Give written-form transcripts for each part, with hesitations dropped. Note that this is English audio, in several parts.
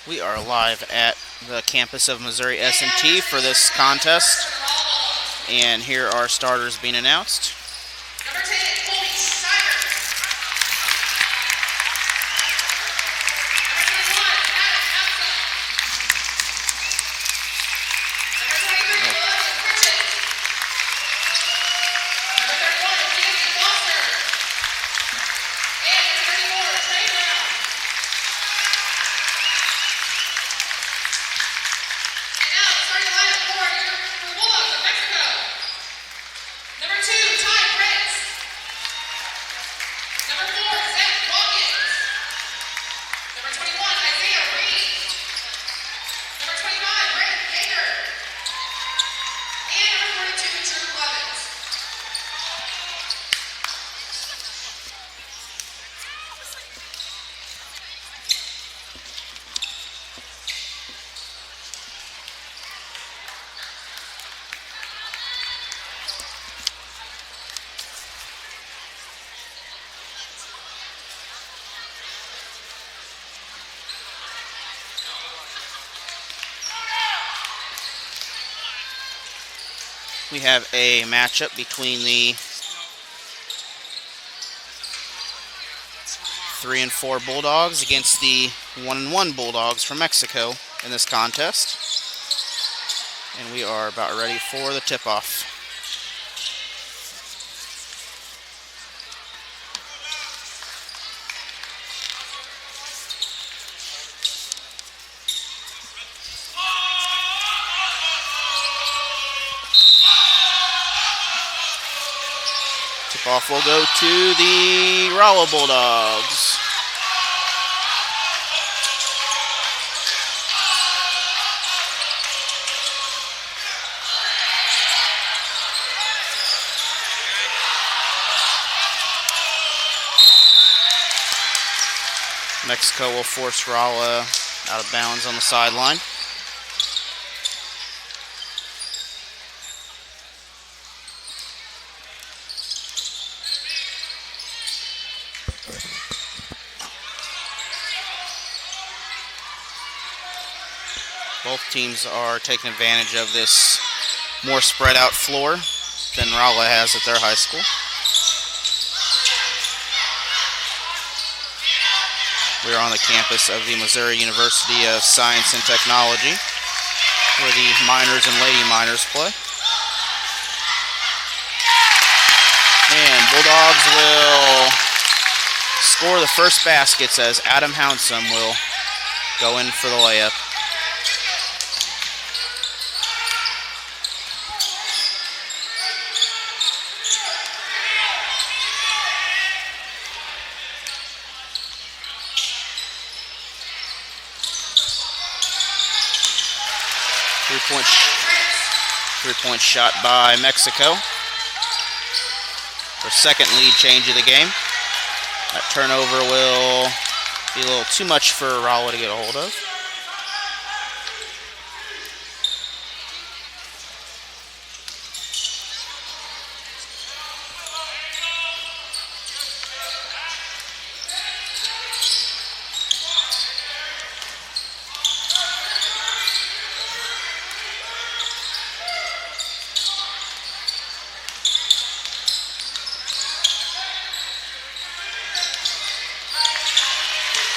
We are live at the campus of Missouri S&T for this contest, and here are starters being announced. Number 10, Bulldogs. We have a matchup between the 3-4 Bulldogs against the 1-1 Bulldogs from Mexico in this contest. And we are about ready for the tip-off. Tip-off will go to the Rolla Bulldogs. Mexico will force Rolla out of bounds on the sideline. Both teams are taking advantage of this more spread out floor than Rolla has at their high school. We are on the campus of the Missouri University of Science and Technology, where the Miners and Lady Miners play. And Bulldogs will score the first baskets as Adam Hounsome will go in for the layup. Three-point shot by Mexico. Their second lead change of the game. That turnover will be a little too much for Rolla to get a hold of.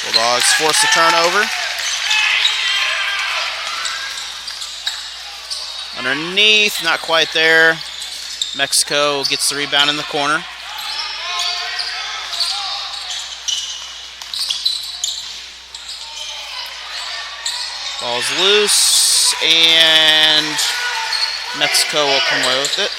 Bulldogs force the turnover. Underneath, not quite there. Mexico gets the rebound in the corner. Ball's loose, and Mexico will come away with it.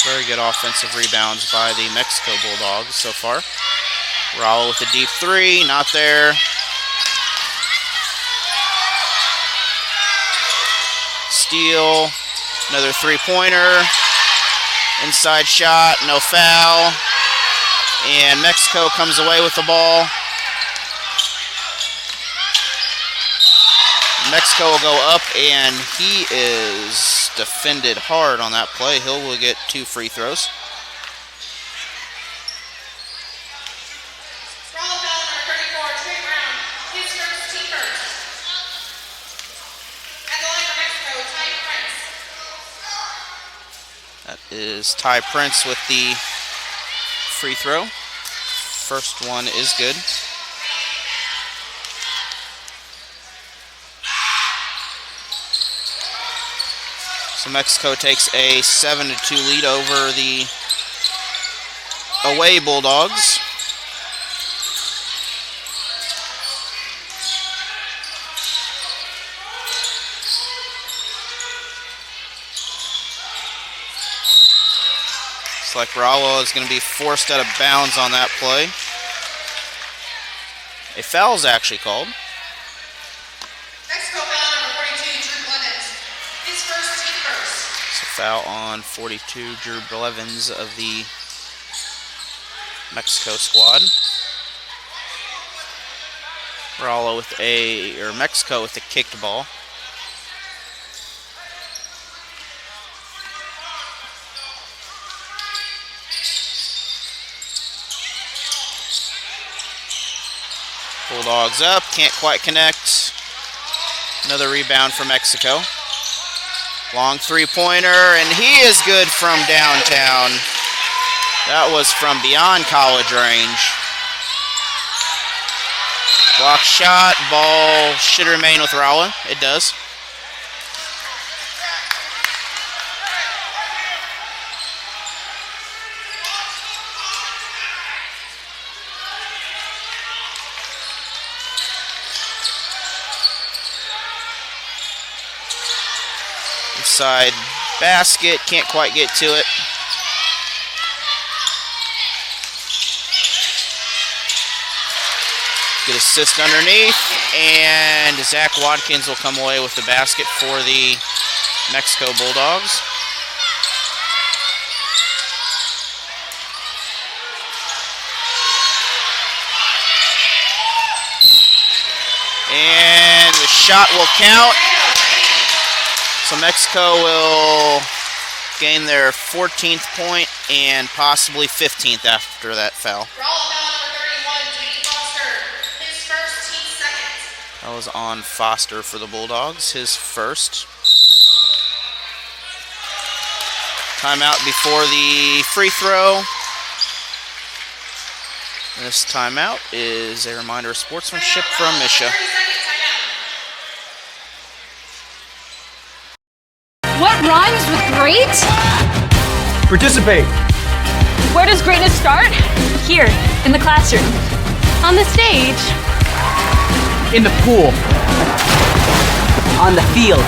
Very good offensive rebounds by the Mexico Bulldogs so far. Rolla with a deep three, not there. Steal, another three-pointer. Inside shot, no foul. And Mexico comes away with the ball. Mexico will go up, and he is defended hard on that play. Hill will get 2 free throws. Rolla foul number 34, Trey Brown. His first, team first. At the line for Mexico, Ty Prince. That is Ty Prince with the free throw. First one is good. So Mexico takes a 7-2 lead over the away Bulldogs. Looks like Rolla is going to be forced out of bounds on that play. A foul is actually called. Mexico foul number 42, Drew Blevins. His first, team first. It's a foul on 42, Drew Blevins of the Mexico squad. Rolla with Mexico with a kicked ball. Bulldogs up, can't quite connect. Another rebound for Mexico. Long three-pointer, and he is good from downtown. That was from beyond college range. Block shot, ball should remain with Rolla. It does. Inside basket, can't quite get to it. Good assist underneath, and Zach Watkins will come away with the basket for the Mexico Bulldogs. And the shot will count. So Mexico will gain their 14th point and possibly 15th after that foul. Rolla foul number 31, J.D. Foster. His first, team second. That was on Foster for the Bulldogs, his first. Timeout before the free throw. This timeout is a reminder of sportsmanship from Misha. 30 seconds, timeout. What rhymes with great? Participate. Where does greatness start? Here, in the classroom. On the stage. In the pool. On the field.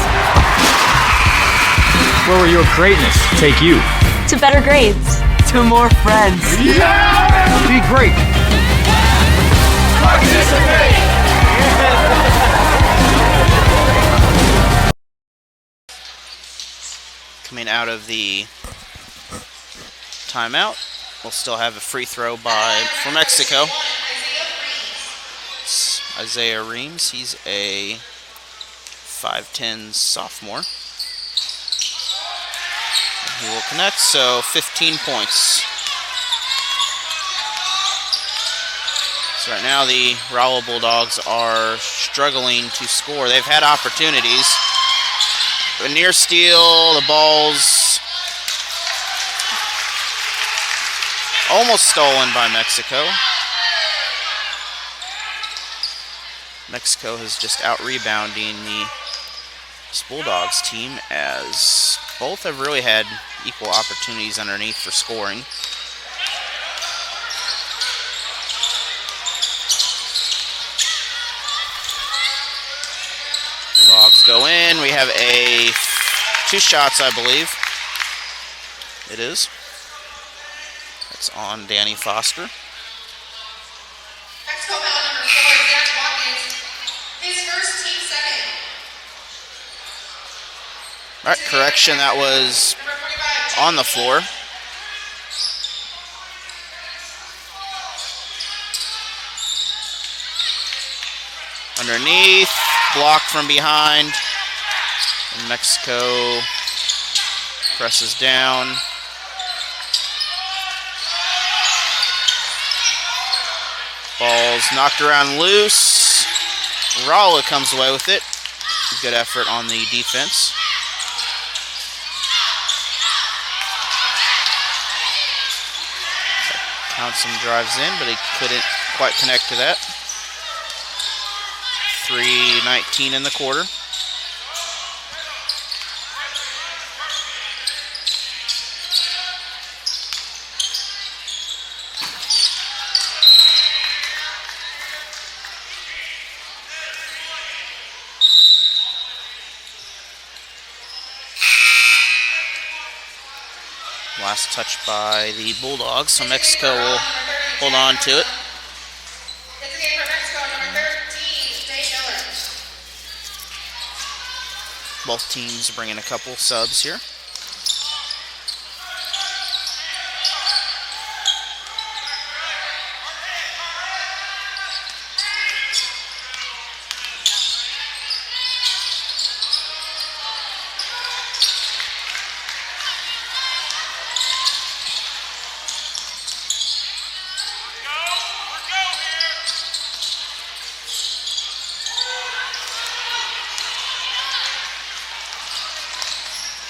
Where will your greatness take you? To better grades. To more friends. Be great. Coming out of the timeout, we'll still have a free throw for Mexico. It's Isaiah Reams. He's a 5'10" sophomore. And he will connect, so 15 points. So right now the Rolla Bulldogs are struggling to score. They've had opportunities. A near steal, the ball's almost stolen by Mexico. Mexico has just out-rebounding the Bulldogs team, as both have really had equal opportunities underneath for scoring. Bulldogs go in. We have two shots, I believe. It is. That's on Danny Foster. Mexico foul number 4, Zach Watkins. His first, team second. All right, correction, that was Number 45, on the floor. Underneath, blocked from behind. And Mexico presses down. Ball's knocked around loose. Rolla comes away with it. Good effort on the defense. Townsend drives in, but he couldn't quite connect to that. 3:19 in the quarter. Last touch by the Bulldogs, so Mexico will hold on to it. It's a game for Mexico, number 13, Jay Miller. Both teams bringing a couple subs here.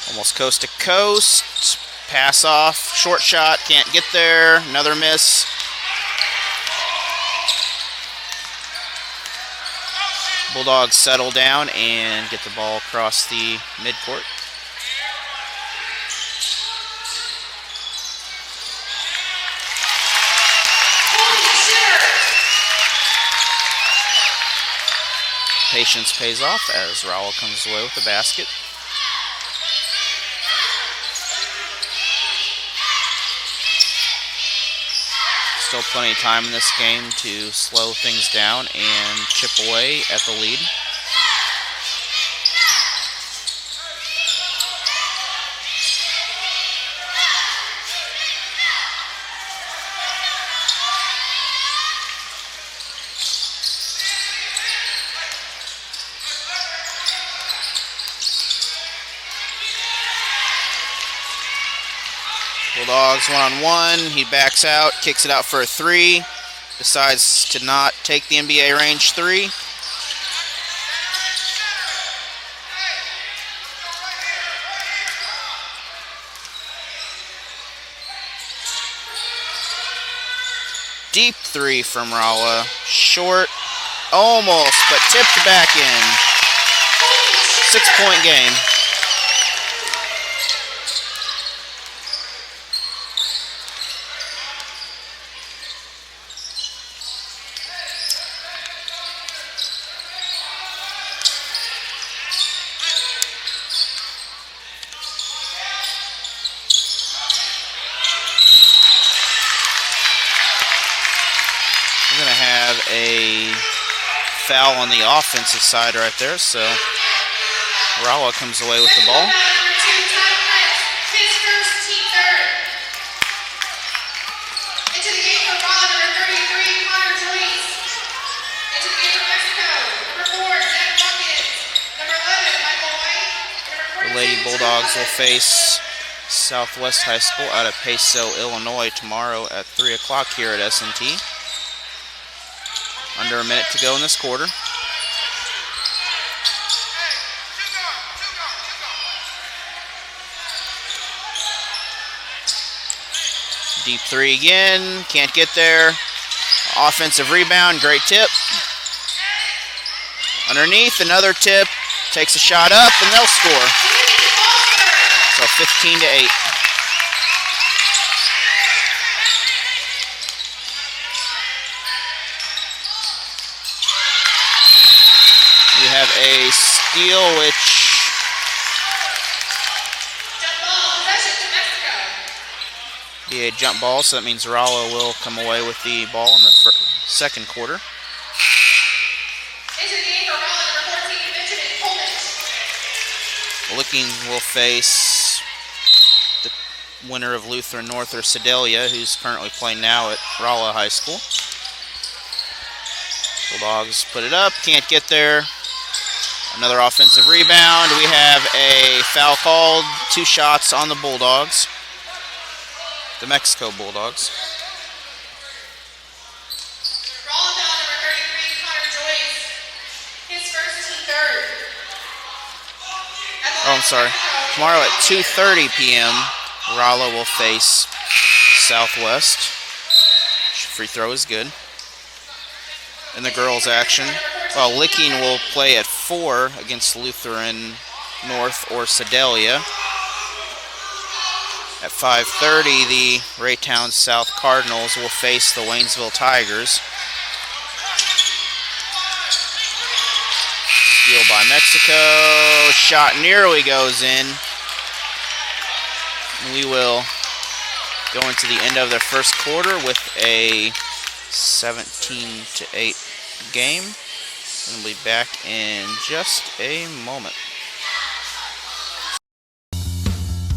Almost coast to coast. Pass off. Short shot. Can't get there. Another miss. Bulldogs settle down and get the ball across the midcourt. Patience pays off as Rolla comes away with the basket. Still plenty of time in this game to slow things down and chip away at the lead. Bulldogs one-on-one. He backs out, kicks it out for a three. Decides to not take the NBA range three. Deep three from Rolla. Short, almost, but tipped back in. 6-point game. We're going to have a foul on the offensive side right there, so Rolla comes away with the ball. Number 2, his first team third. Into the game for Rolla, number 33, Connor Joyce. Into the game for Mexico, number 4, Zach Watkins. Number 11, Michael White. The Lady Bulldogs will face Southwest High School out of Peso, Illinois tomorrow at 3 o'clock here at S&T. Under a minute to go in this quarter. Deep three again, can't get there. Offensive rebound, great tip. Underneath, another tip, takes a shot up, and they'll score. So 15-8. We have a steal, which be a jump ball, so that means Rolla will come away with the ball in the second quarter. Into the game for Rolla, number 14, Benjamin Coleman. Licking will face the winner of Lutheran North or Sedalia, who's currently playing now at Rolla High School. Bulldogs put it up, can't get there. Another offensive rebound. We have a foul called. 2 shots on the Bulldogs. The Mexico Bulldogs. Rolla foul number 33, Connor Joyce. His first team third. Oh, I'm sorry. Tomorrow at 2:30 p.m., Rolla will face Southwest. Free throw is good. In the girls' action, well, Licking will play at 4 against Lutheran North or Sedalia. At 5:30, the Raytown South Cardinals will face the Waynesville Tigers. Steal by Mexico. Shot nearly goes in. We will go into the end of the first quarter with a 17-8 game. And we'll be back in just a moment.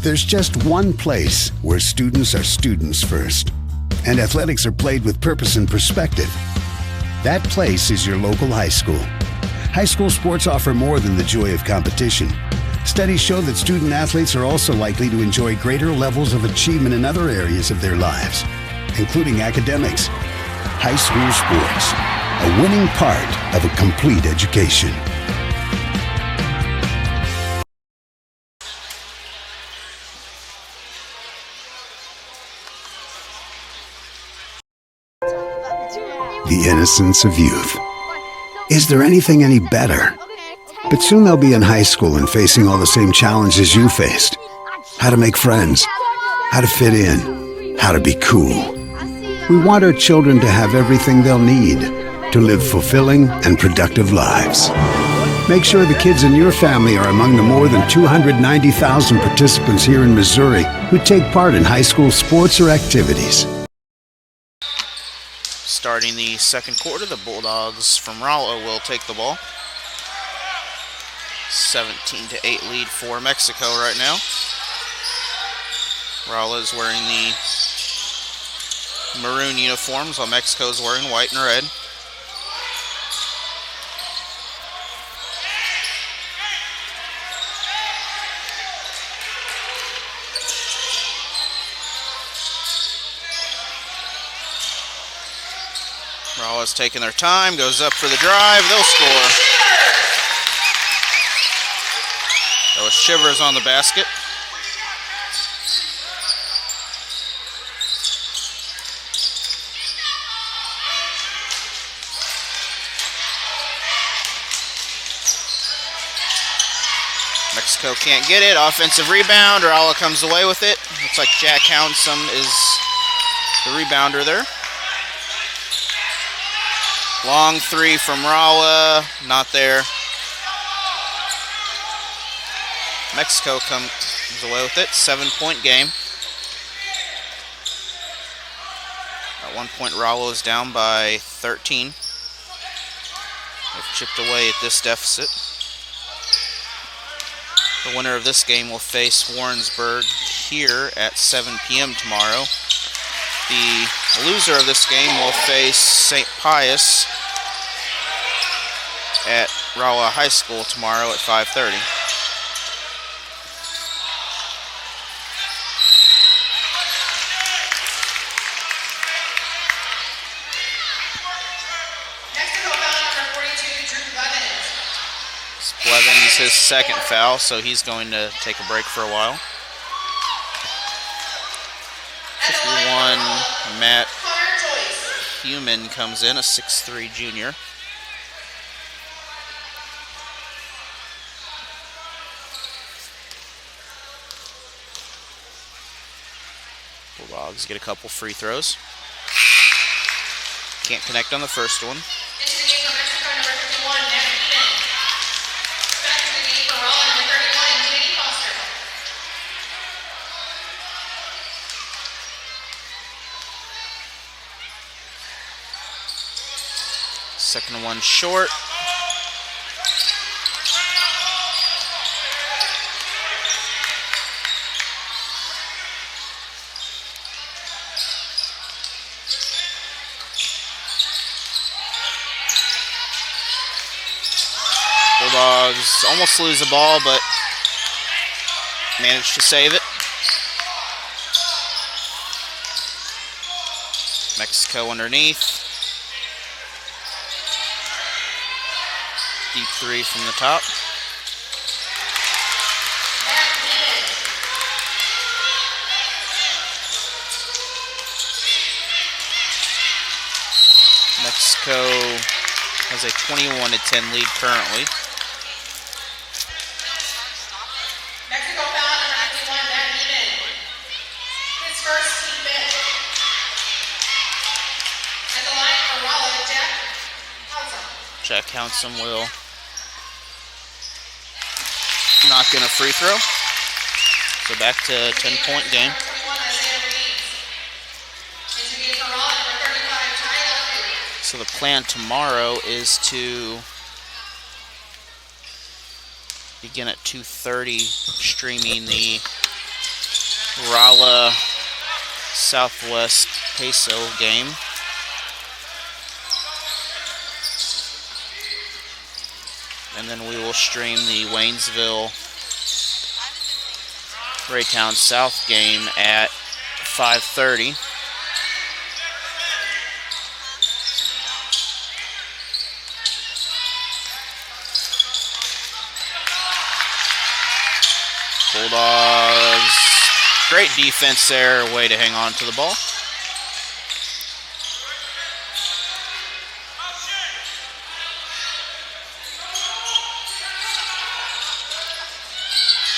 There's just one place where students are students first, and athletics are played with purpose and perspective. That place is your local high school. High school sports offer more than the joy of competition. Studies show that student athletes are also likely to enjoy greater levels of achievement in other areas of their lives, including academics. High school sports, a winning part of a complete education. The innocence of youth. Is there anything any better? But soon they'll be in high school and facing all the same challenges you faced. How to make friends, how to fit in, how to be cool. We want our children to have everything they'll need to live fulfilling and productive lives. Make sure the kids in your family are among the more than 290,000 participants here in Missouri who take part in high school sports or activities. Starting the second quarter, the Bulldogs from Rolla will take the ball. 17-8 lead for Mexico right now. Rolla is wearing the maroon uniforms while Mexico is wearing white and red. Rolla's taking their time, goes up for the drive, they'll score. That was Shivers on the basket. Mexico can't get it. Offensive rebound. Rolla comes away with it. Looks like Jack Hounsome is the rebounder there. Long three from Rolla. Not there. Mexico comes away with it. 7-point game. At one point, Rolla is down by 13. They've chipped away at this deficit. The winner of this game will face Warrensburg here at 7 p.m. tomorrow. The loser of this game will face St. Pius at Rolla High School tomorrow at 5:30. Blevins his second foul, so he's going to take a break for a while. 51, Matt Human comes in, a 6'3" junior. Bulldogs get a couple free throws. Can't connect on the first one. Second one short. Bulldogs almost lose the ball, but managed to save it. Mexico underneath. Deep three from the top. Mexico has a 21-10 lead currently. Mexico foul number 91, Matt Neiman. His first team bid. At the line for Rolla, Jack Houghton. Jack Houghton will knock in a free throw. So back to a 10-point game. So the plan tomorrow is to begin at 2:30 streaming the Rolla Southwest Peso game. And then we will stream the Waynesville Raytown South game at 5:30. Bulldogs, great defense there, way to hang on to the ball.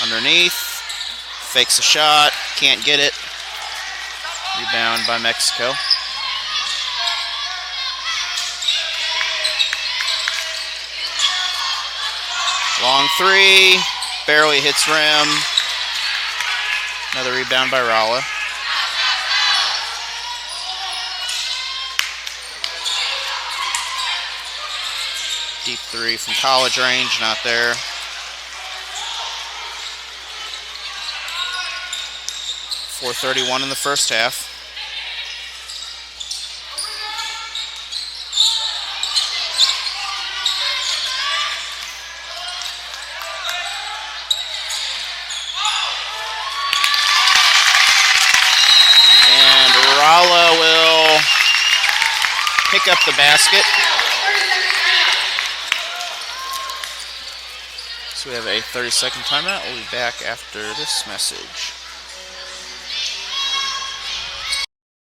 Underneath, fakes a shot, can't get it. Rebound by Mexico. Long three, barely hits rim. Another rebound by Rolla. Deep three from college range, not there. .431 in the first half. And Rolla will pick up the basket. So we have a 30-second timeout. We'll be back after this message.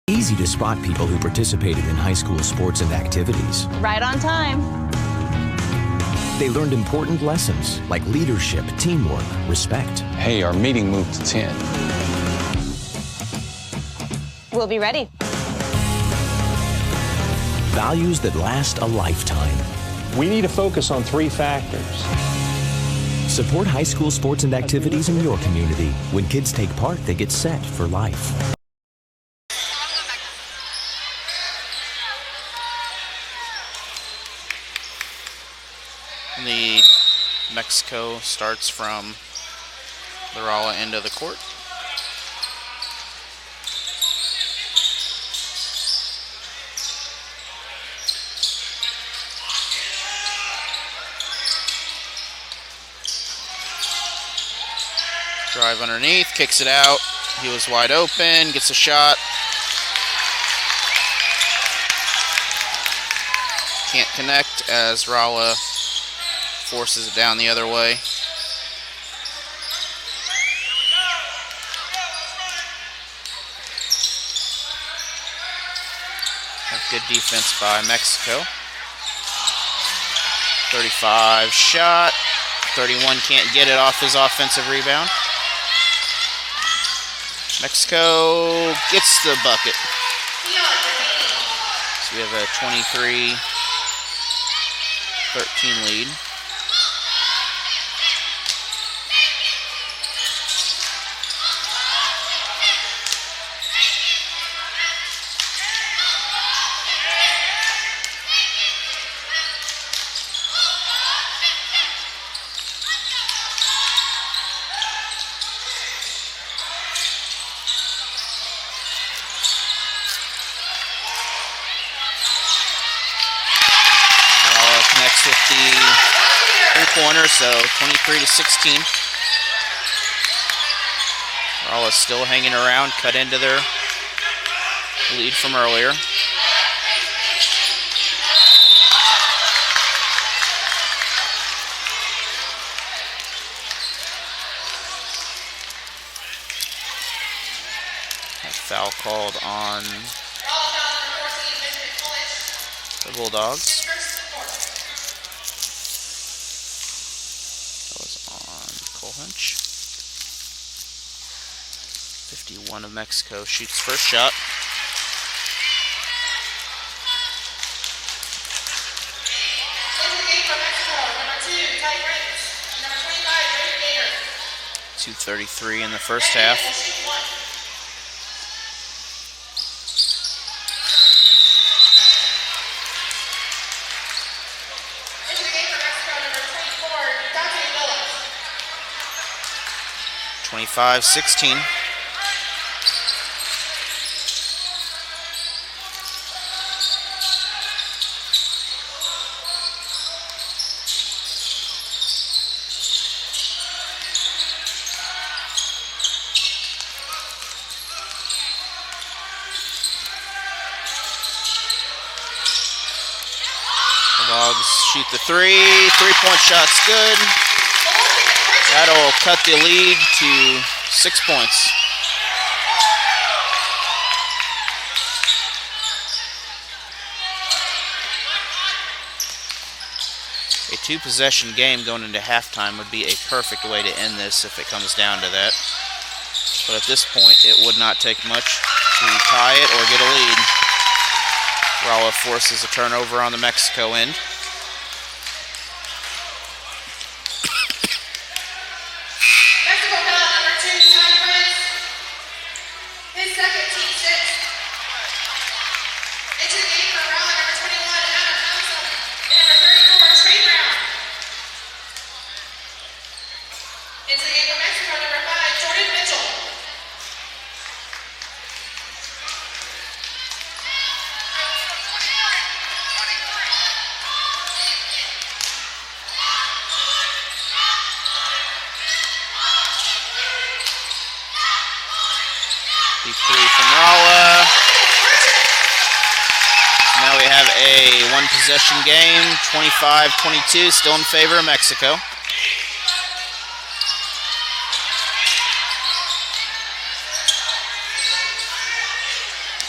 Easy to spot people who participated in high school sports and activities. Right on time. They learned important lessons like leadership, teamwork, respect. Hey, our meeting moved to 10. We'll be ready. Values that last a lifetime. We need to focus on 3 factors. Support high school sports and activities in your community. When kids take part, they get set for life. The Mexico starts from the Rolla end of the court. Drive underneath, kicks it out. He was wide open, gets a shot. Can't connect as Rolla forces it down the other way. Have good defense by Mexico. 35 shot. 31 can't get it off his offensive rebound. Mexico gets the bucket. So we have a 23-13 lead. With the 3-pointer, so 23-16. Rolla still hanging around, cut into their lead from earlier. Foul called on the Bulldogs. That was on Colhunch. 51 of Mexico shoots first shot. Into the game for Mexico, number 2, Ty Brent. Number 25, Brady Gator. 2:33 in the first half. Will shoot 1. Into the game for Mexico, number 24, Dante Villa. 25-16. Bulldogs shoot the three. 3-point shot's good. That'll cut the lead to 6 points. A 2-possession game going into halftime would be a perfect way to end this if it comes down to that. But at this point, it would not take much to tie it or get a lead. Rolla forces a turnover on the Mexico end. Mexico foul number 2, Ty Brent. His second, team 6. Into the game for Rolla, number 21, Adam Nelson. And number 34, Trey Brown. Into the game for Mexico, number 5, Jordan Mitchell. Deep three from Rolla. Now we have a 1-possession game, 25-22, still in favor of Mexico.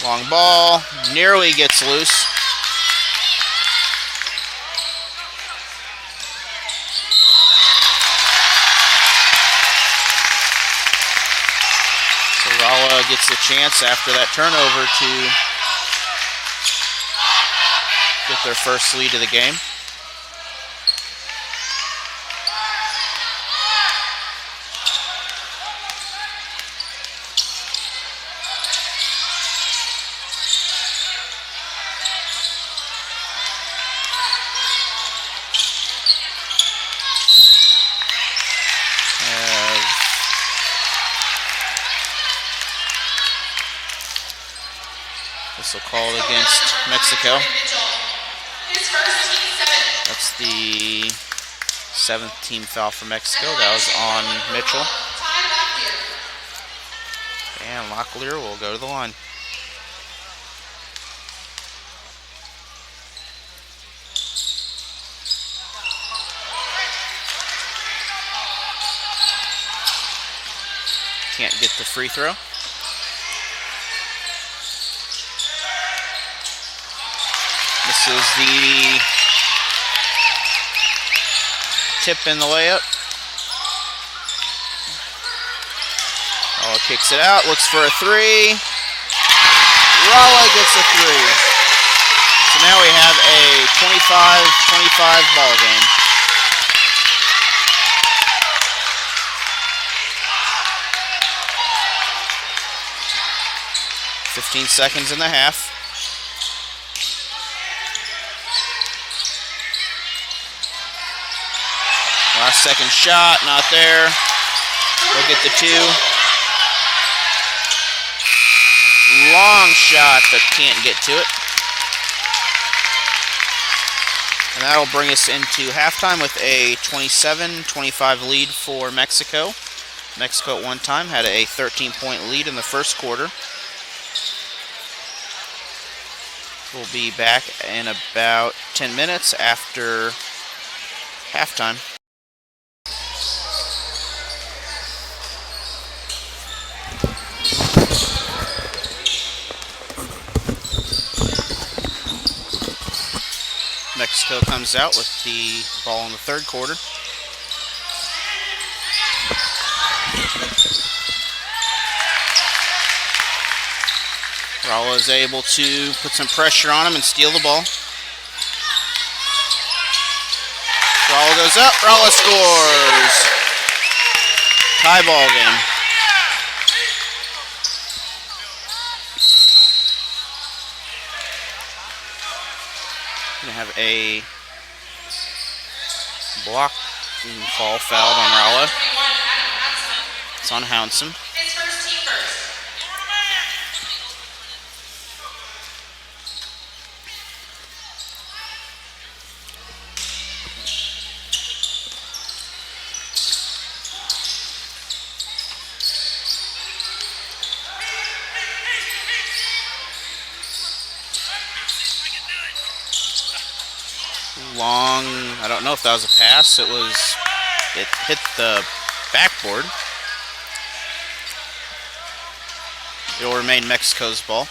Long ball, nearly gets loose. So Rolla gets the chance after that turnover to get their first lead of the game. This will call it against Mexico. His first, team 7. That's the 7th team foul for Mexico. That was on Mitchell. Ty Locklear. And Locklear will go to the line. Can't get the free throw. This is the tip in the layup. Rolla kicks it out, looks for a 3. Rolla gets a 3. So now we have a 25-25 ball game. $15 seconds in the half. Last second shot, not there. We'll get the 2. Long shot, but can't get to it. And And that'll bring us into halftime with a 27-25 lead for Mexico. Mexico at one time had a 13-point lead in the first quarter. We'll be back in about 10 minutes after halftime. Mexico comes out with the ball in the third quarter. Rolla is able to put some pressure on him and steal the ball. Rolla goes up, Rolla scores. Tie ball game. Gonna have a block and fall fouled on Rolla. It's on Hounsom. His first team first. Long, I don't know if that was a pass. It hit the backboard. It'll remain Mexico's ball.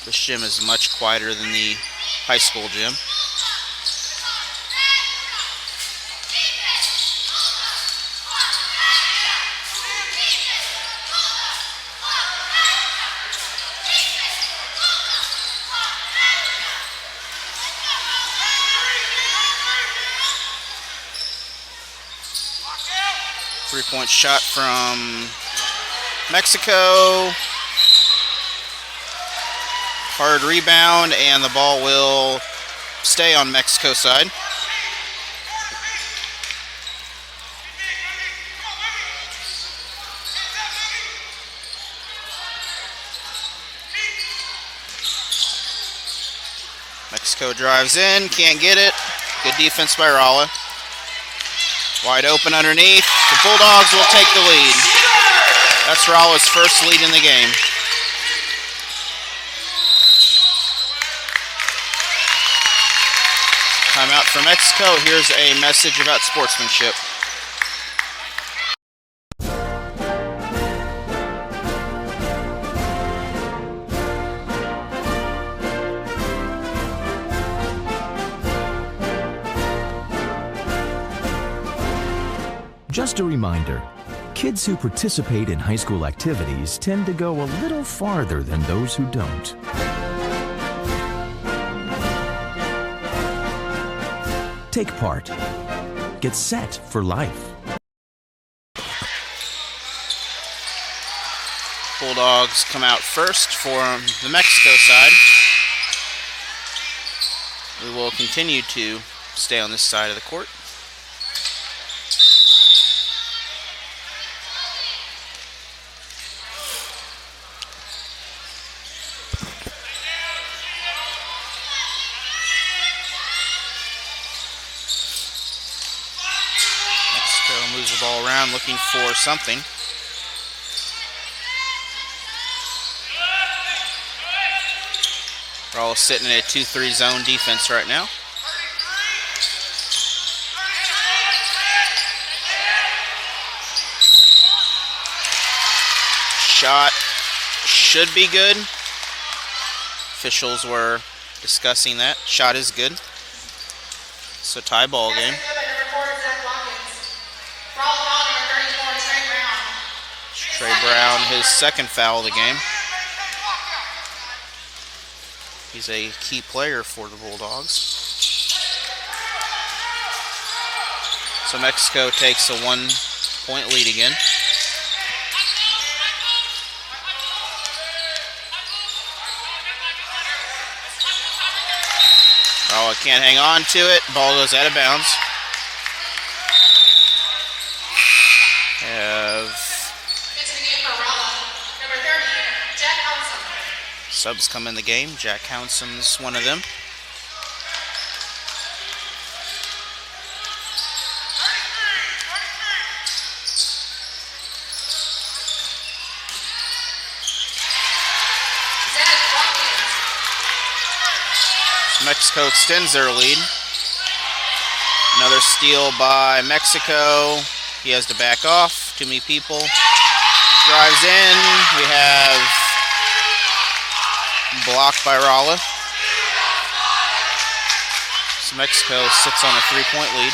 This gym is much quieter than the high school gym. Three-point shot from Mexico. Hard rebound, and the ball will stay on Mexico's side. Mexico drives in, can't get it. Good defense by Rolla. Wide open underneath. The Bulldogs will take the lead. That's Rolla's first lead in the game. Timeout for Mexico. Here's a message about sportsmanship. Just a reminder, kids who participate in high school activities tend to go a little farther than those who don't. Take part. Get set for life. Bulldogs come out first for the Mexico side. We will continue to stay on this side of the court. Moves the ball around looking for something. Rolla sitting in a 2-3 zone defense right now. Shot should be good. Officials were discussing that. Shot is good. So tie ball game. Trey Brown, his second foul of the game. He's a key player for the Bulldogs. So Mexico takes a 1-point lead again. Rolla can't hang on to it. Ball goes out of bounds. Subs come in the game. Jack Hounsom's one of them. Mexico extends their lead. Another steal by Mexico. He has to back off. Too many people. Drives in. We have blocked by Rolla. So Mexico sits on a 3-point lead.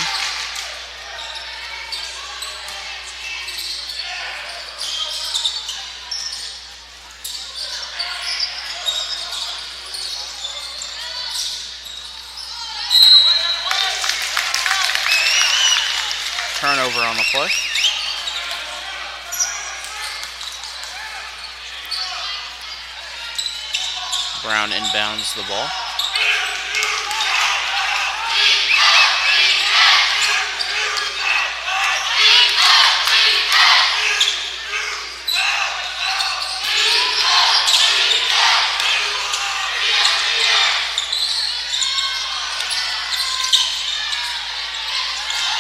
Turnover on the play. Brown inbounds the ball.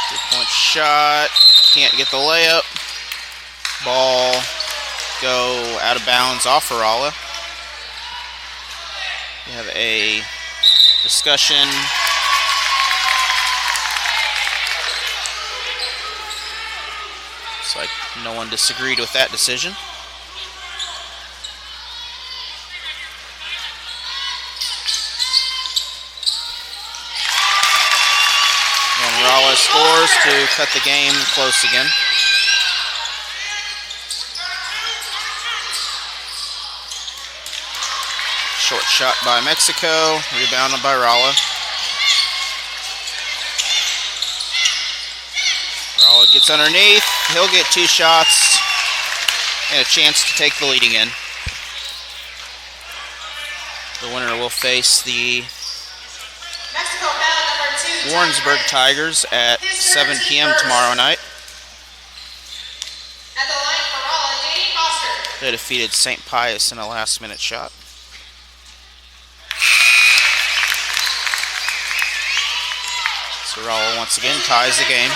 Three-point shot. Can't get the layup. Ball go out of bounds off of Rolla. We have a discussion. Looks like no one disagreed with that decision. And Rolla scores to cut the game close again. Short shot by Mexico, rebounded by Rolla. Rolla gets underneath, he'll get 2 shots and a chance to take the lead again. The winner will face the Mexico foul number 2. Warrensburg Tigers at 7 p.m. tomorrow night. At the line for Rolla, Danny Foster. They defeated St. Pius in a last-minute shot. So Rolla once again ties the game.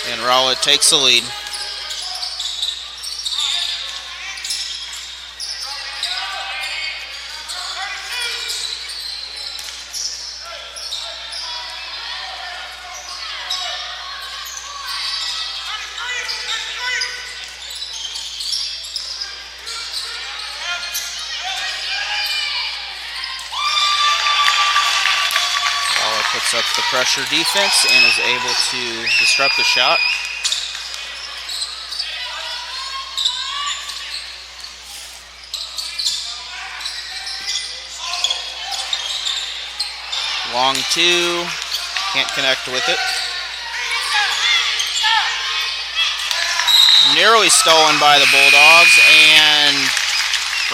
And Rolla takes the lead. Puts up the pressure defense and is able to disrupt the shot. Long 2, can't connect with it. Nearly stolen by the Bulldogs, and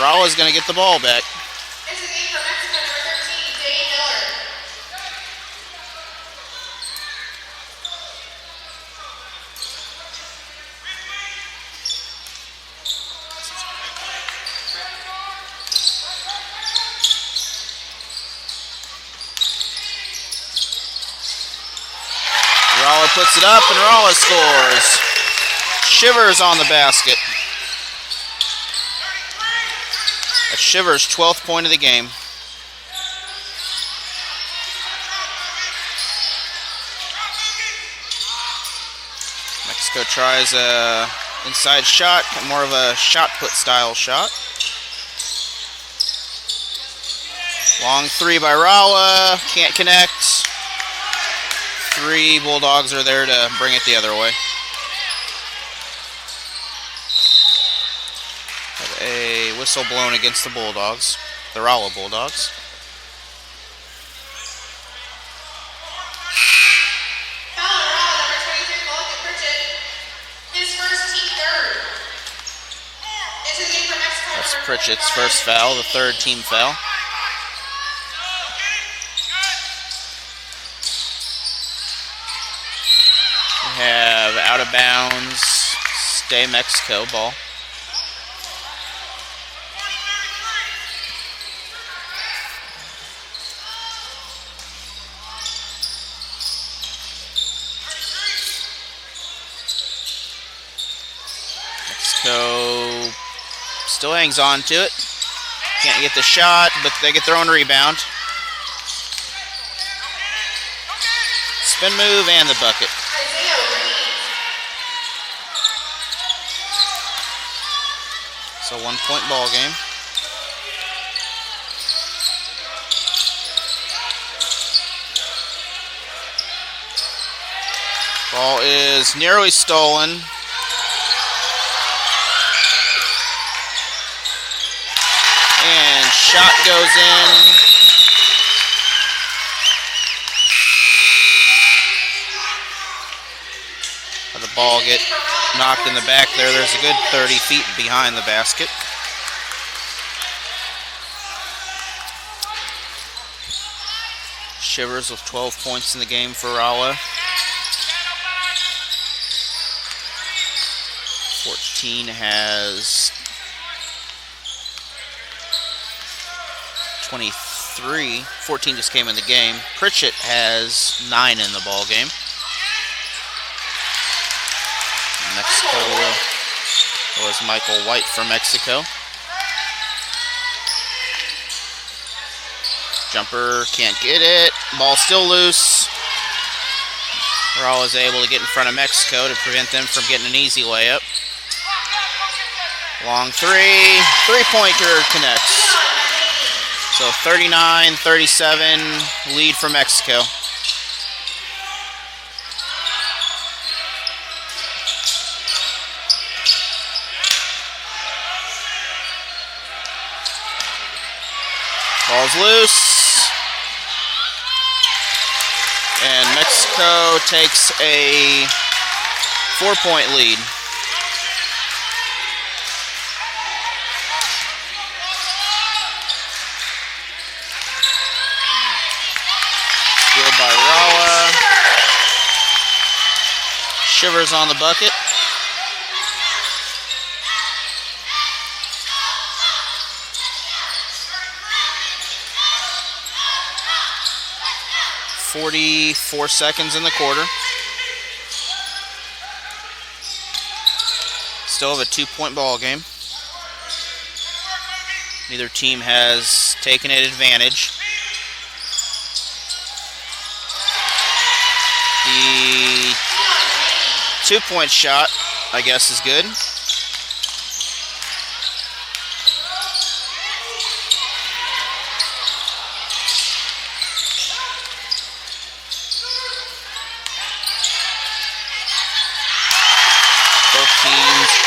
Rolla's going to get the ball back. This is game for Mexico number 13, Dane Miller. Rolla puts it up and Rolla scores. Shivers on the basket. That's Shivers' 12th point of the game. Mexico tries a inside shot, more of a shot put style shot. Long 3 by Rolla, can't connect. 3 Bulldogs are there to bring it the other way. Have a whistle blown against the Bulldogs, the Rolla Bulldogs. Foul on Rolla, number 23, Mulligan Pritchett. His first team third. Into the game for Mexico. That's number Pritchett's 45, first foul, the 3rd team foul. have out of bounds, stay Mexico ball. Mexico still hangs on to it. Can't get the shot, but they get their own rebound. Spin move and the bucket. So 1 point ball game. Ball is nearly stolen. And shot goes in. The ball get knocked in the back there. There's a good 30 feet behind the basket. Shivers with 12 points in the game for Rolla. 14 has 23. 14 just came in the game. Pritchett has 9 in the ball game. Mexico was Michael White from Mexico. Jumper can't get it. Ball still loose. Rolla is able to get in front of Mexico to prevent them from getting an easy layup. Long three. Three-pointer connects. So 39-37 lead for Mexico. Ball's loose. And Mexico takes a 4-point lead. Steal by Rolla. Shivers on the bucket. .44 seconds in the quarter. Still have a 2-point ball game. Neither team has taken an advantage. The 2-point shot, I guess, is good.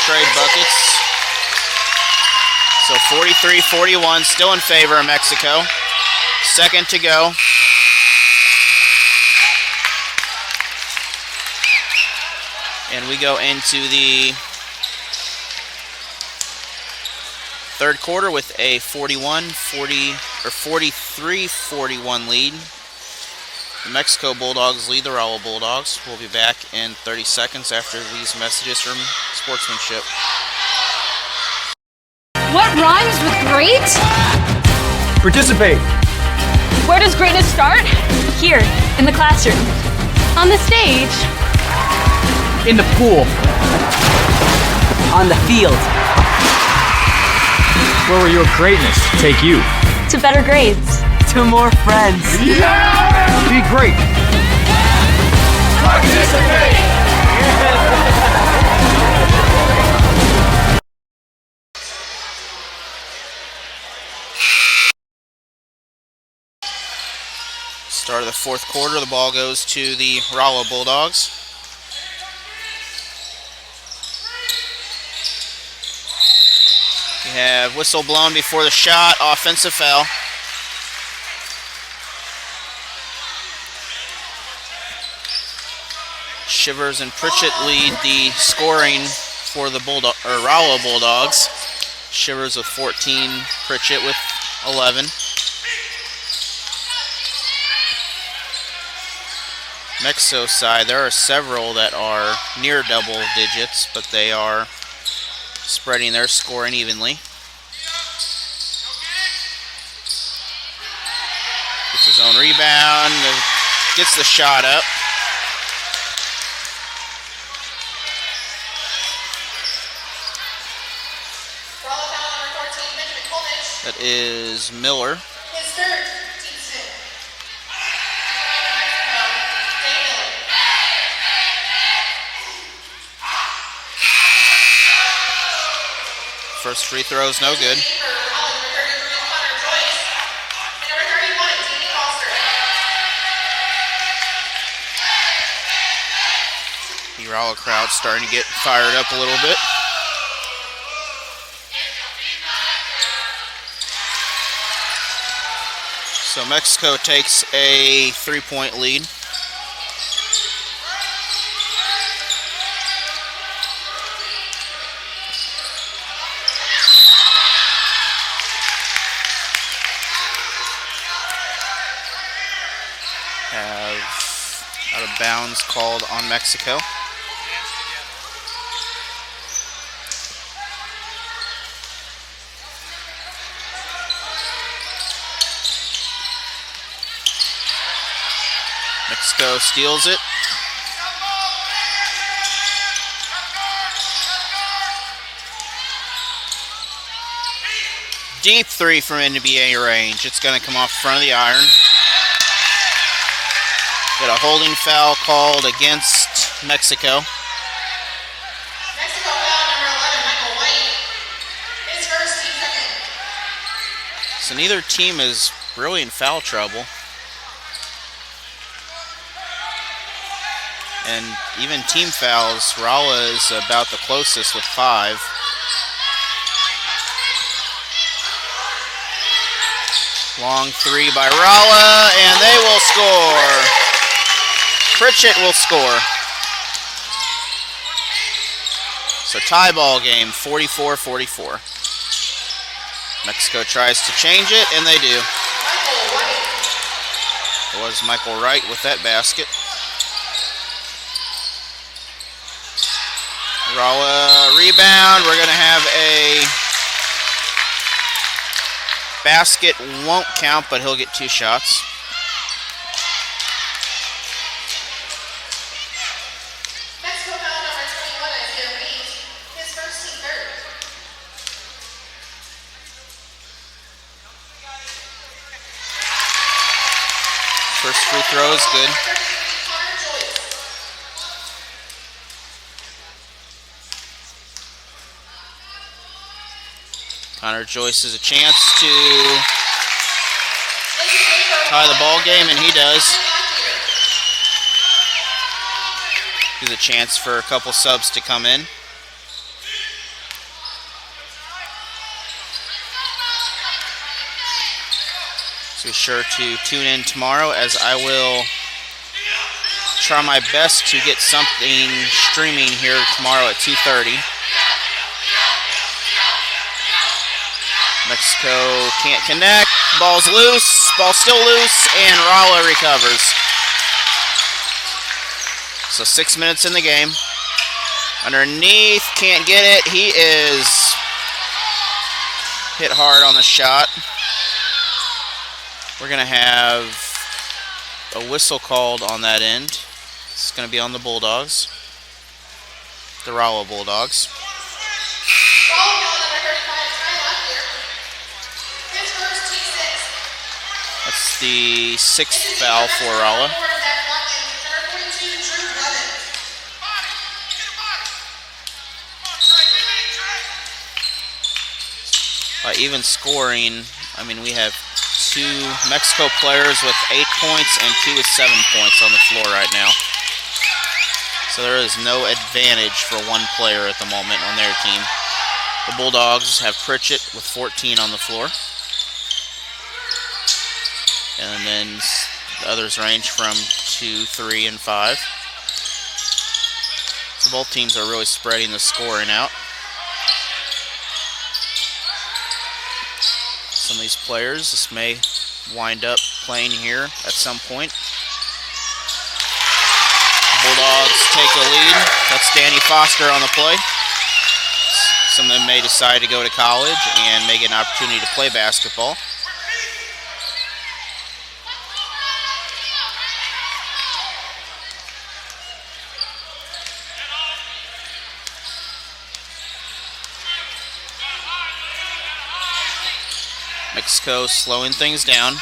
Trade buckets. So 43-41, still in favor of Mexico. Second to go. And we go into the third quarter with a 43-41 lead. The Mexico Bulldogs lead the Rolla Bulldogs. We'll be back in 30 seconds after these messages from Sportsmanship. What rhymes with great? Participate. Where does greatness start? Here, in the classroom. On the stage. In the pool. On the field. Where will your greatness take you? To better grades. To more friends. Be great. Participate. Start of the fourth quarter, the ball goes to the Rolla Bulldogs. We have whistle blown before the shot, offensive foul. Shivers and Pritchett lead the scoring for the Rolla Bulldogs. Shivers with 14, Pritchett with 11. Mexico side, there are several that are near double digits, but they are spreading their scoring evenly. Gets his own rebound, gets the shot up. Rolla foul number 14, Benjamin Kolnich. That is Miller. His third, team fifth. First free throw is no good. The Rolla crowd starting to get fired up a little bit. So Mexico takes a 3-point lead. Have out of bounds called on Mexico. Mexico steals it. Deep three from NBA range. It's going to come off the front of the iron. Got a holding foul called against Mexico. Mexico foul number 11, Michael White. His first, team second. So neither team is really in foul trouble. And even team fouls, Rolla is about the closest with 5. Long three by Rolla, and they will score. Pritchett will score. So tie ball game, 44-44. Mexico tries to change it, and they do. It was Michael Wright with that basket. Rolla rebound. We're going to have a basket. Won't count, but he'll get 2 shots. Mexico foul number 21, Isaiah Reed. His first, team third. First free throw is good. Connor Joyce has a chance to tie the ball game, and he does. Gives a chance for a couple subs to come in. So be sure to tune in tomorrow, as I will try my best to get something streaming here tomorrow at 2:30. Mexico can't connect. Ball's loose. Ball's still loose, and Rolla recovers. So 6 minutes in the game. Underneath, can't get it. He is hit hard on the shot. We're going to have a whistle called on that end. It's going to be on the Bulldogs. The Rolla Bulldogs. That's the 6th foul for Rolla. By even scoring, I mean, we have 2 Mexico players with 8 points and 2 with 7 points on the floor right now. So there is no advantage for one player at the moment on their team. The Bulldogs have Pritchett with 14 on the floor. And then the others range from 2, 3, and 5. So both teams are really spreading the scoring out. Some of these players, this may wind up playing here at some point. Bulldogs take a lead. That's Danny Foster on the play. Some of them may decide to go to college and may get an opportunity to play basketball. Mexico slowing things down.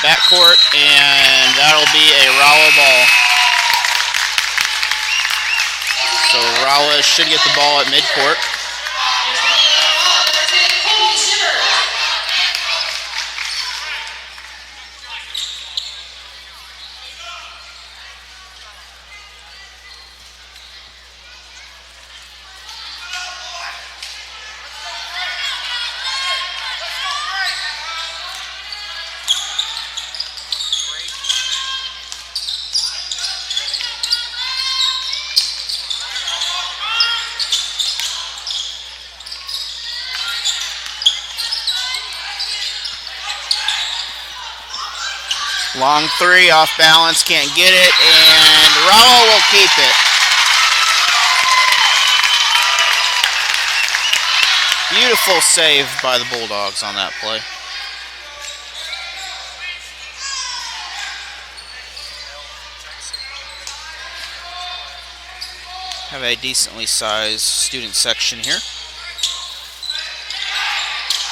Backcourt, and that'll be a Rolla ball. So Rolla should get the ball at midcourt. Long three, off balance, can't get it, and Rolla will keep it. Beautiful save by the Bulldogs on that play. Have a decently sized student section here.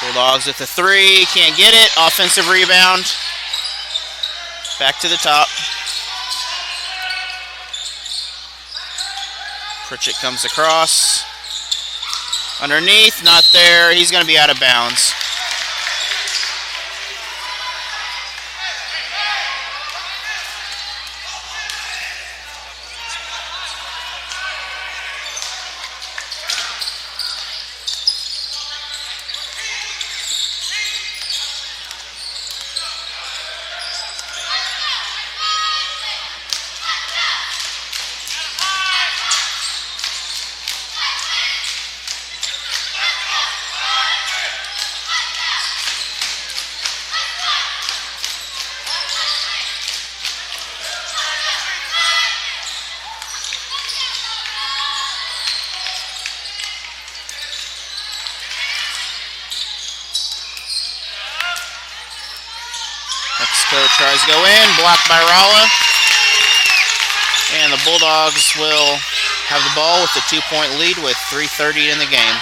Bulldogs with the three, can't get it, offensive rebound. Back to the top. Pritchett comes across. Underneath, not there. He's going to be out of bounds. Mexico tries to go in, blocked by Rolla. And the Bulldogs will have the ball with a 2-point lead with 3:30 in the game.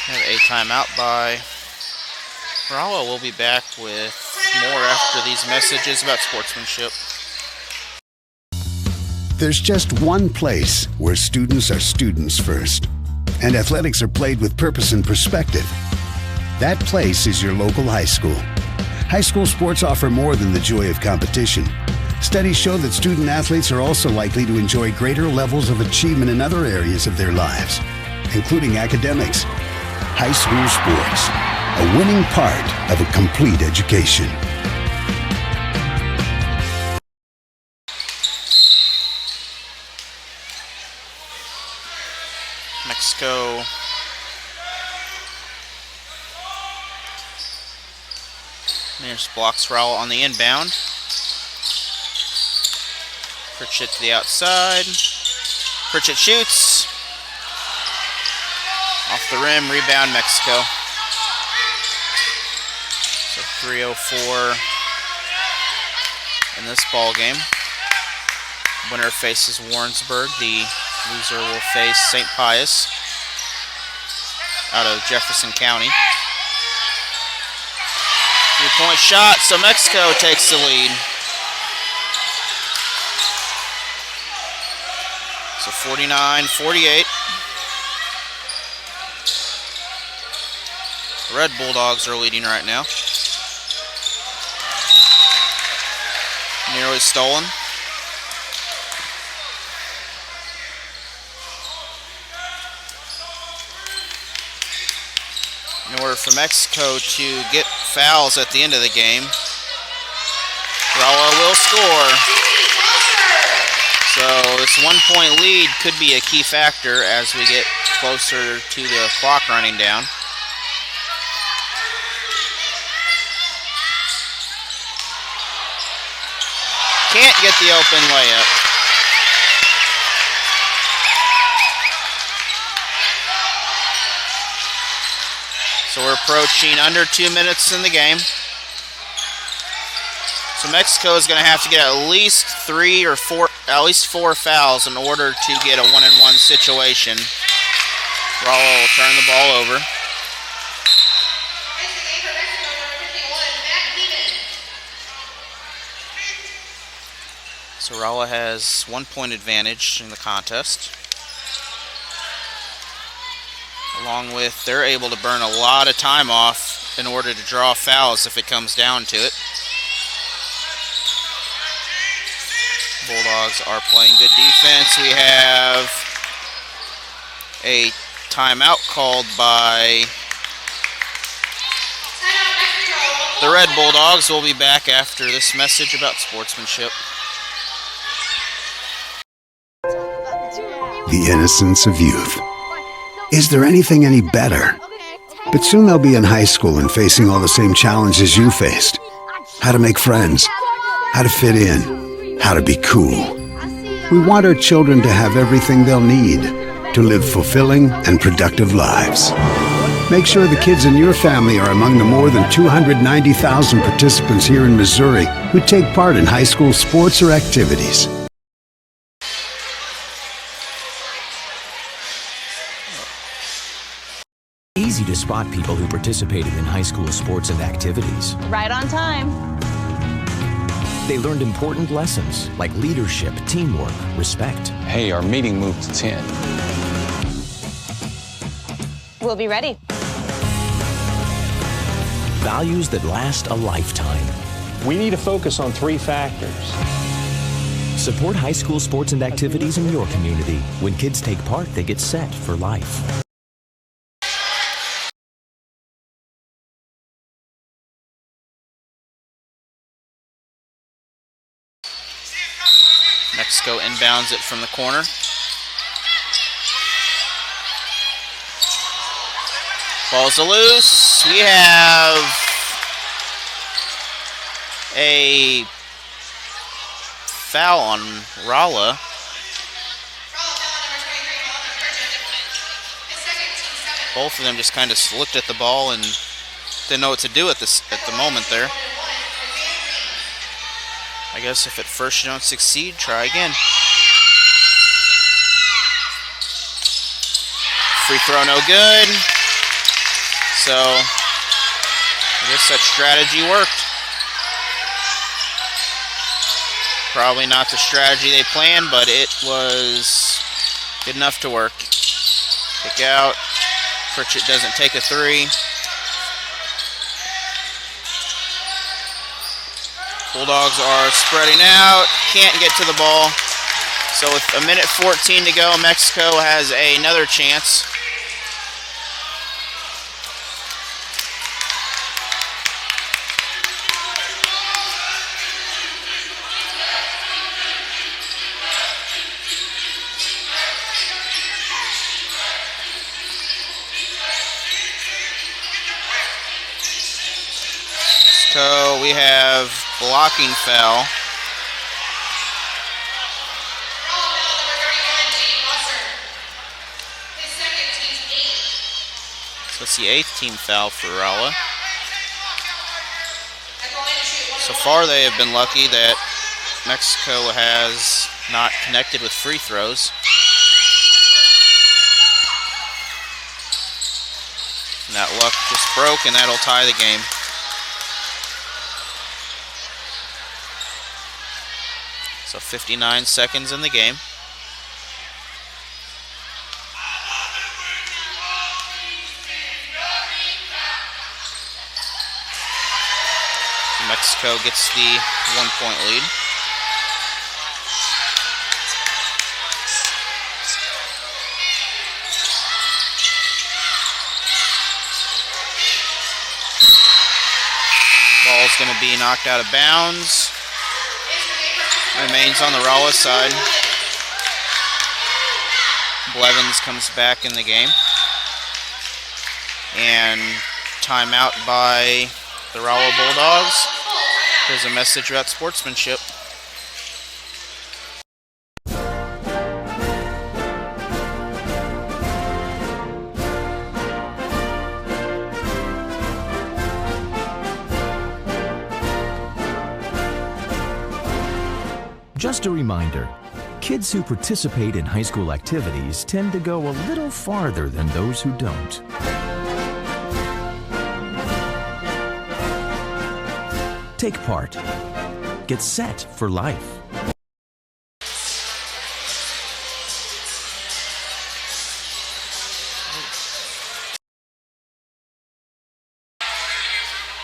Have a timeout by Rolla. Will be back with more after these messages about sportsmanship. There's just one place where students are students first, and athletics are played with purpose and perspective. That place is your local high school. High school sports offer more than the joy of competition. Studies show that student athletes are also likely to enjoy greater levels of achievement in other areas of their lives, including academics. High school sports, a winning part of a complete education. Mexico just blocks Rolla on the inbound. Pritchett to the outside. Pritchett shoots. Off the rim, rebound Mexico. So 3:04 in this ball game. Winner faces Warrensburg. The loser will face St. Pius out of Jefferson County. 3-point shot, so Mexico takes the lead. So 49-48. The Red Bulldogs are leading right now. Nearly stolen. In order for Mexico to get fouls at the end of the game, Rolla will score. So this 1-point lead could be a key factor as we get closer to the clock running down. Can't get the open layup. So we're approaching under 2 minutes in the game. So Mexico is going to have to get at least 4 fouls in order to get a 1-and-1 situation. Rolla will turn the ball over. So Rolla has 1-point advantage in the contest. Along with, they're able to burn a lot of time off in order to draw fouls if it comes down to it. Bulldogs are playing good defense. We have a timeout called by the Red Bulldogs. We'll be back after this message about sportsmanship. The innocence of youth. Is there anything any better? But soon they'll be in high school and facing all the same challenges you faced. How to make friends, how to fit in, how to be cool. We want our children to have everything they'll need to live fulfilling and productive lives. Make sure the kids in your family are among the more than 290,000 participants here in Missouri who take part in high school sports or activities. Easy to spot people who participated in high school sports and activities. Right on time. They learned important lessons like leadership, teamwork, respect. Hey, our meeting moved to 10. We'll be ready. Values that last a lifetime. We need to focus on 3 factors. Support high school sports and activities in your community. When kids take part, they get set for life. Mexico inbounds it from the corner. Ball's loose. We have a foul on Rolla. Both of them just kind of looked at the ball and didn't know what to do at the moment there. I guess if at first you don't succeed, try again. Free throw no good. So I guess that strategy worked. Probably not the strategy they planned, but it was good enough to work. Kick out. Pritchett doesn't take a 3. Bulldogs are spreading out, can't get to the ball. So with 1:14 to go, Mexico has another chance. So we have blocking foul. So it's the 8th team foul for Rolla. So far they have been lucky that Mexico has not connected with free throws. And that luck just broke, and that'll tie the game. So 59 seconds in the game. Mexico gets the 1-point lead. Ball's going to be knocked out of bounds. Remains on the Rolla side. Blevins comes back in the game. And timeout by the Rolla Bulldogs. Here's a message about sportsmanship. Just a reminder, kids who participate in high school activities tend to go a little farther than those who don't. Take part. Get set for life.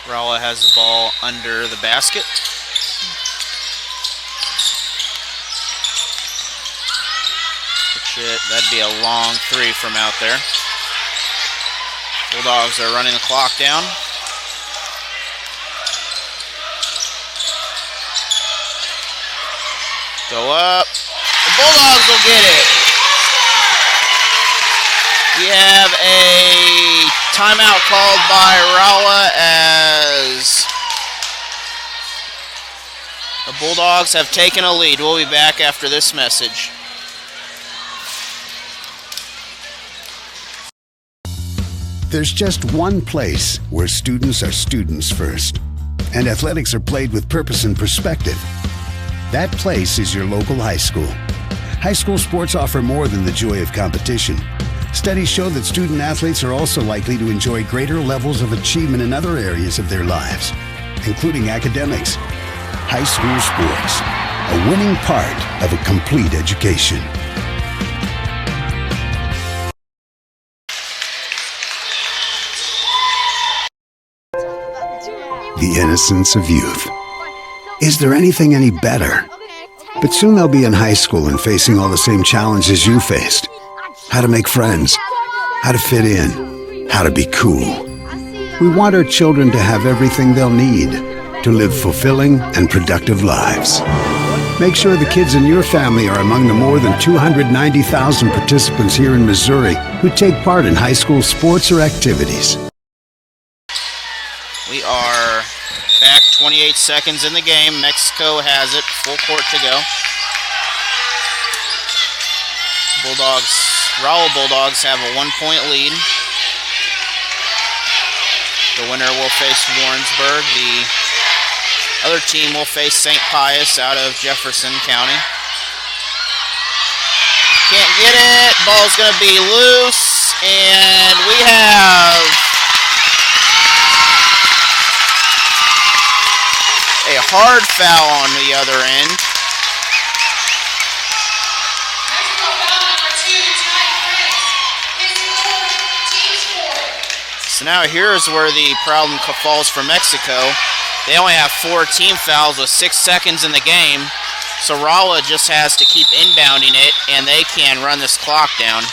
Rolla has the ball under the basket. That'd be a long three from out there. Bulldogs are running the clock down. Go up. The Bulldogs will get it. We have a timeout called by Rolla as the Bulldogs have taken a lead. We'll be back after this message. There's just one place where students are students first, and athletics are played with purpose and perspective. That place is your local high school. High school sports offer more than the joy of competition. Studies show that student athletes are also likely to enjoy greater levels of achievement in other areas of their lives, including academics. High school sports, a winning part of a complete education. The innocence of youth. Is there anything any better? But soon they'll be in high school and facing all the same challenges you faced. How to make friends, how to fit in, how to be cool. We want our children to have everything they'll need to live fulfilling and productive lives. Make sure the kids in your family are among the more than 290,000 participants here in Missouri who take part in high school sports or activities. We are back 28 seconds in the game. Mexico has it. Full court to go. Rolla Bulldogs have a 1-point lead. The winner will face Warrensburg. The other team will face St. Pius out of Jefferson County. Can't get it. Ball's going to be loose. And we have a hard foul on the other end. So now here's where the problem falls for Mexico. They only have 4 team fouls with 6 seconds in the game. So Rolla just has to keep inbounding it, and they can run this clock down.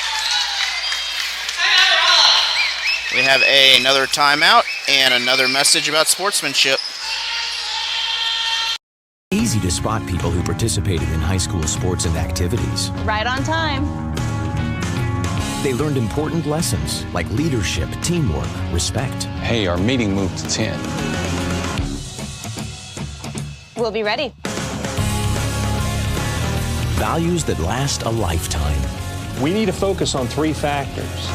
We have another timeout and another message about sportsmanship. Easy to spot people who participated in high school sports and activities. Right on time. They learned important lessons like leadership, teamwork, respect. Hey, our meeting moved to 10. We'll be ready. Values that last a lifetime. We need to focus on 3 factors.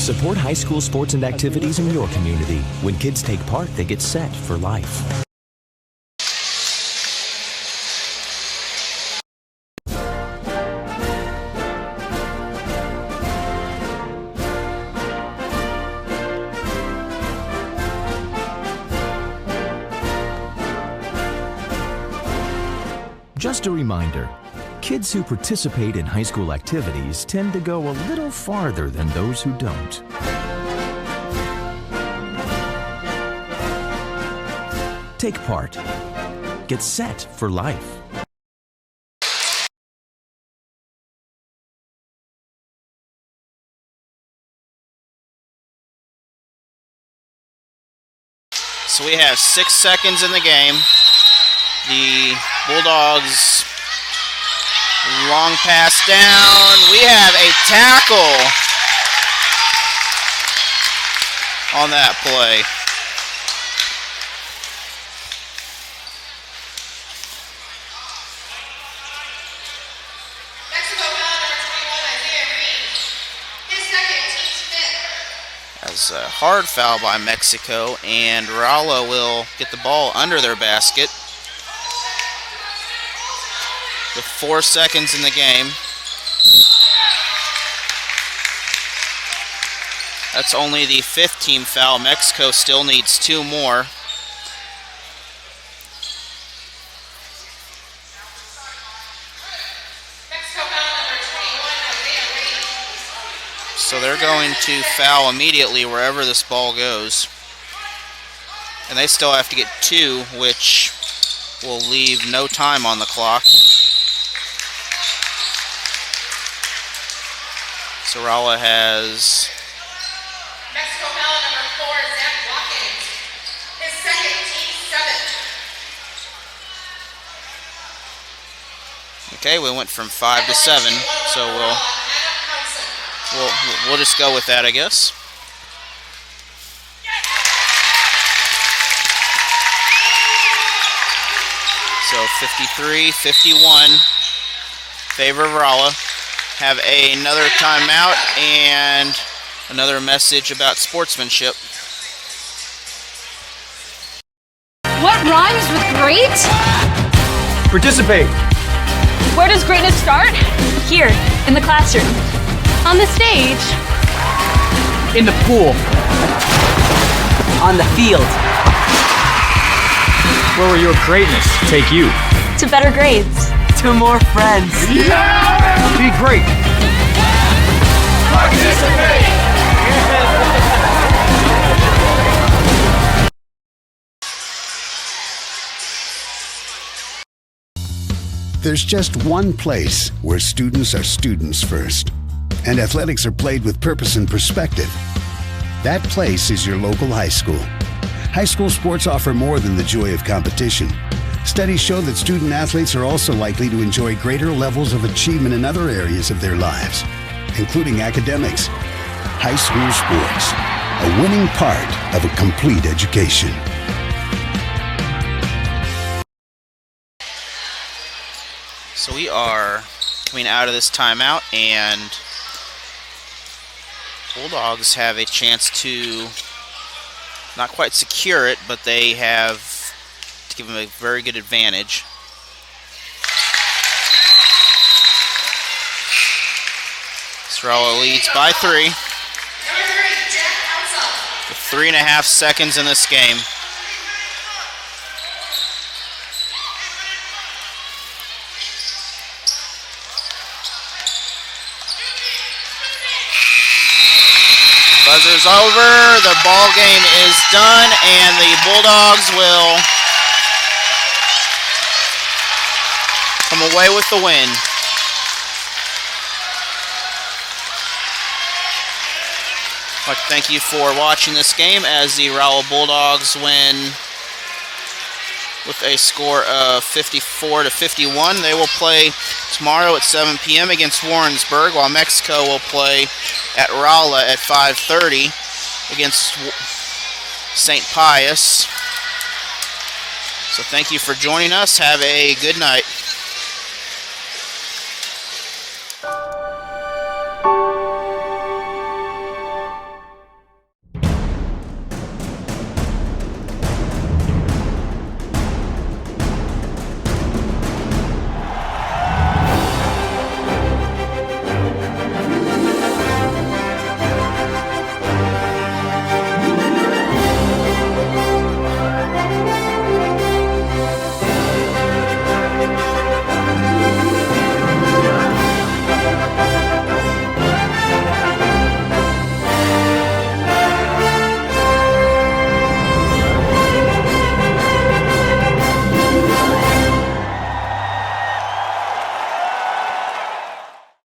Support high school sports and activities in your community. When kids take part, they get set for life. Just a reminder, kids who participate in high school activities tend to go a little farther than those who don't. Take part. Get set for life. So we have 6 seconds in the game. The Bulldogs Long pass down. We have a tackle on that play. Mexico foul number 21, Isaiah Green. His second, team's fifth. That's a hard foul by Mexico, and Rolla will get the ball under their basket with 4 seconds in the game. That's only the 5th team foul. Mexico still needs 2 more. Mexico foul number 21, Isaiah Green. So they're going to foul immediately wherever this ball goes. And they still have to get 2, which will leave no time on the clock. So Rolla has Mexico foul number 4, Zach Watkins. His second, team's seventh. okay. We went from 5 to 7, so we'll just go with that, I guess. So 53-51, favor of Rolla. Have another timeout and another message about sportsmanship. What rhymes with great? Participate. Where does greatness start? Here, in the classroom. On the stage. In the pool. On the field. Where will your greatness take you? To better grades. To more friends. Be great. There's just one place where students are students first, and athletics are played with purpose and perspective. That place is your local high school. High school sports offer more than the joy of competition. Studies show that student athletes are also likely to enjoy greater levels of achievement in other areas of their lives, including academics. High school sports, a winning part of a complete education. So we are coming out of this timeout, and Bulldogs have a chance to not quite secure it, but they have to give them a very good advantage. Rolla leads by 3 with 3.5 seconds in this game. Buzzer's over, the ball game is done, and the Bulldogs will come away with the win. I'd like to thank you for watching this game as the Rolla Bulldogs win with a score of 54-51. They will play tomorrow at 7 p.m. against Warrensburg, while Mexico will play at Rolla at 5:30 against St. Pius. So thank you for joining us. Have a good night.